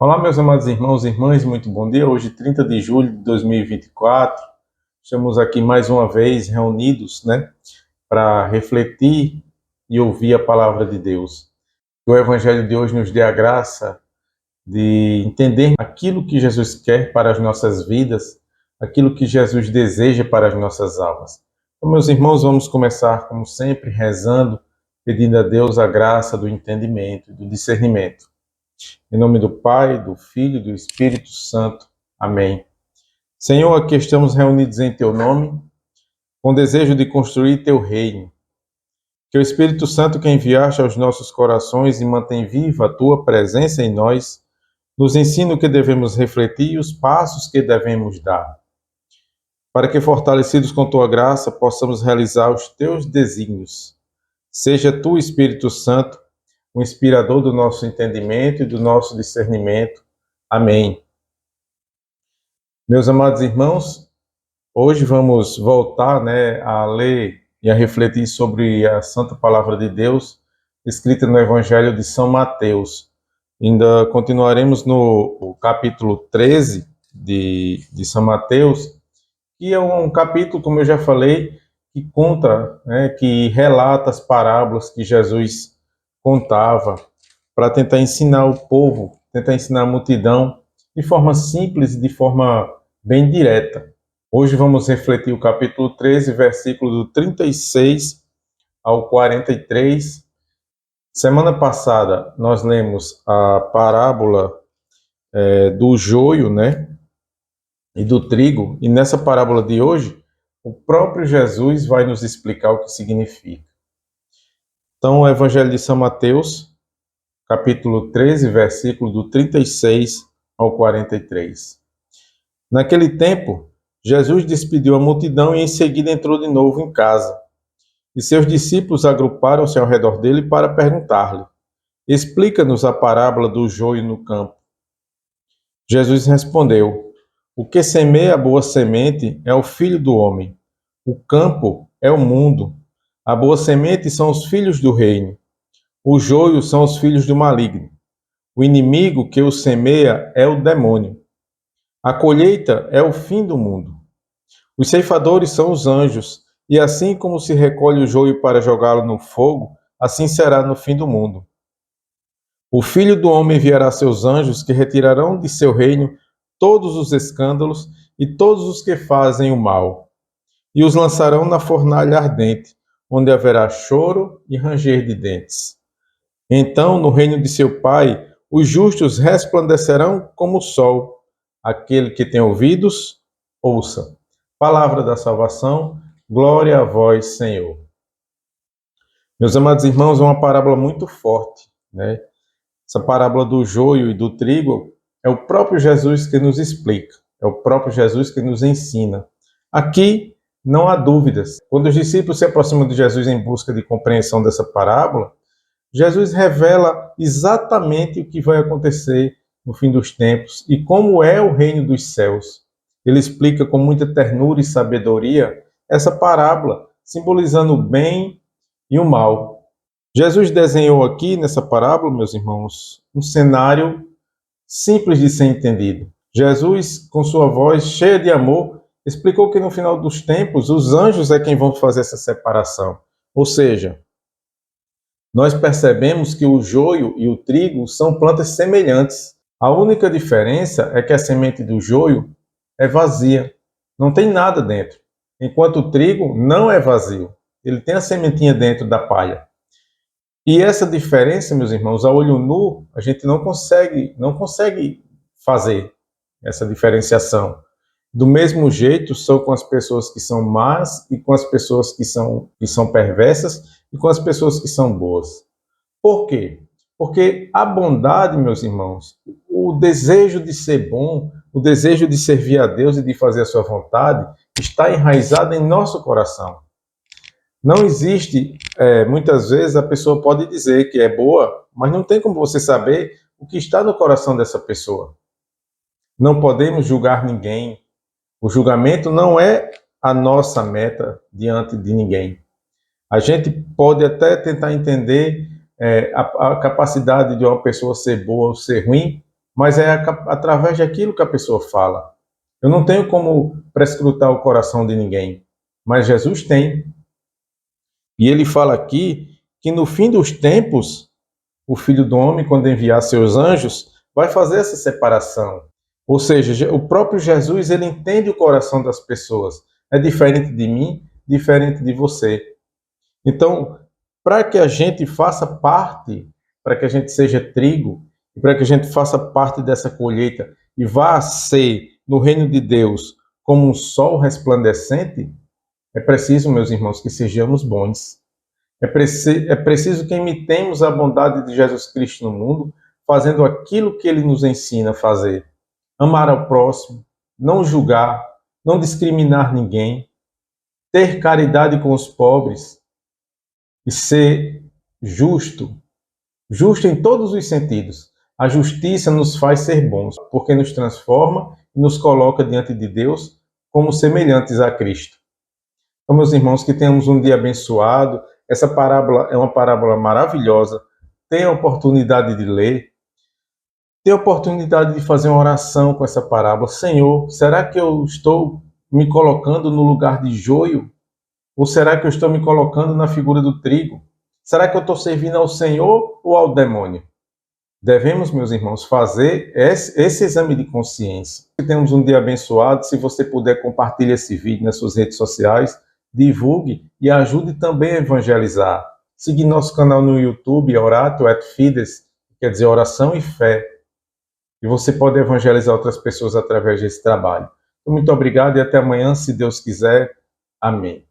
Olá, meus amados irmãos e irmãs, muito bom dia. Hoje, 30 de julho de 2024, estamos aqui mais uma vez reunidos, para refletir e ouvir a palavra de Deus. Que o Evangelho de hoje nos dê a graça de entender aquilo que Jesus quer para as nossas vidas, aquilo que Jesus deseja para as nossas almas. Então, meus irmãos, vamos começar, como sempre, rezando, pedindo a Deus a graça do entendimento, do discernimento. Em nome do Pai, do Filho e do Espírito Santo. Amém. Senhor, aqui estamos reunidos em Teu nome, com desejo de construir Teu reino. Que o Espírito Santo que enviaste aos nossos corações e mantém viva a Tua presença em nós, nos ensine o que devemos refletir e os passos que devemos dar, para que, fortalecidos com Tua graça, possamos realizar os Teus desígnios. Seja Tu, Espírito Santo, o inspirador do nosso entendimento e do nosso discernimento. Amém. Meus amados irmãos, hoje vamos voltar a ler e a refletir sobre a Santa Palavra de Deus, escrita no Evangelho de São Mateus. Ainda continuaremos no capítulo 13 de São Mateus, que é um capítulo, como eu já falei, que conta, que relata as parábolas que Jesus contava para tentar ensinar o povo, tentar ensinar a multidão de forma simples e de forma bem direta. Hoje vamos refletir o capítulo 13, versículo do 36 ao 43. Semana passada nós lemos a parábola do joio, e do trigo, e nessa parábola de hoje, o próprio Jesus vai nos explicar o que significa. Então, o Evangelho de São Mateus, capítulo 13, versículo do 36 ao 43. Naquele tempo, Jesus despediu a multidão e em seguida entrou de novo em casa. E seus discípulos agruparam-se ao redor dele para perguntar-lhe: Explica-nos a parábola do joio no campo. Jesus respondeu: O que semeia a boa semente é o Filho do homem. O campo é o mundo. A boa semente são os filhos do reino. O joio são os filhos do maligno. O inimigo que o semeia é o demônio. A colheita é o fim do mundo. Os ceifadores são os anjos, e assim como se recolhe o joio para jogá-lo no fogo, assim será no fim do mundo. O Filho do homem enviará seus anjos, que retirarão de seu reino todos os escândalos e todos os que fazem o mal, e os lançarão na fornalha ardente, onde haverá choro e ranger de dentes. Então, no reino de seu Pai, os justos resplandecerão como o sol. Aquele que tem ouvidos, ouça. Palavra da salvação, glória a vós, Senhor. Meus amados irmãos, é uma parábola muito forte, Essa parábola do joio e do trigo é o próprio Jesus que nos explica, é o próprio Jesus que nos ensina. Aqui não há dúvidas. Quando os discípulos se aproximam de Jesus em busca de compreensão dessa parábola, Jesus revela exatamente o que vai acontecer no fim dos tempos e como é o reino dos céus. Ele explica com muita ternura e sabedoria essa parábola, simbolizando o bem e o mal. Jesus desenhou aqui nessa parábola, meus irmãos, um cenário simples de ser entendido. Jesus, com sua voz cheia de amor, explicou que no final dos tempos os anjos é quem vão fazer essa separação. Ou seja, nós percebemos que o joio e o trigo são plantas semelhantes. A única diferença é que a semente do joio é vazia, não tem nada dentro, enquanto o trigo não é vazio, ele tem a sementinha dentro da palha. E essa diferença, meus irmãos, a olho nu, a gente não consegue fazer essa diferenciação. Do mesmo jeito, são com as pessoas que são más e com as pessoas que são perversas e com as pessoas que são boas. Por quê? Porque a bondade, meus irmãos, o desejo de ser bom, o desejo de servir a Deus e de fazer a sua vontade, está enraizado em nosso coração. Não existe, muitas vezes a pessoa pode dizer que é boa, mas não tem como você saber o que está no coração dessa pessoa. Não podemos julgar ninguém. O julgamento não é a nossa meta diante de ninguém. A gente pode até tentar entender a capacidade de uma pessoa ser boa ou ser ruim, mas é através daquilo que a pessoa fala. Eu não tenho como prescrutar o coração de ninguém, mas Jesus tem. E ele fala aqui que no fim dos tempos, o Filho do Homem, quando enviar seus anjos, vai fazer essa separação. Ou seja, o próprio Jesus, ele entende o coração das pessoas. É diferente de mim, diferente de você. Então, para que a gente faça parte, para que a gente seja trigo, e para que a gente faça parte dessa colheita e vá ser no reino de Deus como um sol resplandecente, é preciso, meus irmãos, que sejamos bons. É preciso que imitemos a bondade de Jesus Cristo no mundo, fazendo aquilo que ele nos ensina a fazer. Amar ao próximo, não julgar, não discriminar ninguém, ter caridade com os pobres e ser justo. Justo em todos os sentidos. A justiça nos faz ser bons, porque nos transforma e nos coloca diante de Deus como semelhantes a Cristo. Então, meus irmãos, que tenhamos um dia abençoado. Essa parábola é uma parábola maravilhosa. Tenha a oportunidade de ler. Tenha a oportunidade de fazer uma oração com essa parábola. Senhor, será que eu estou me colocando no lugar de joio? Ou será que eu estou me colocando na figura do trigo? Será que eu estou servindo ao Senhor ou ao demônio? Devemos, meus irmãos, fazer esse exame de consciência. Que tenhamos um dia abençoado. Se você puder, compartilhe esse vídeo nas suas redes sociais, divulgue e ajude também a evangelizar. Siga nosso canal no YouTube, Oratio et Fides, quer dizer oração e fé. E você pode evangelizar outras pessoas através desse trabalho. Muito obrigado e até amanhã, se Deus quiser. Amém.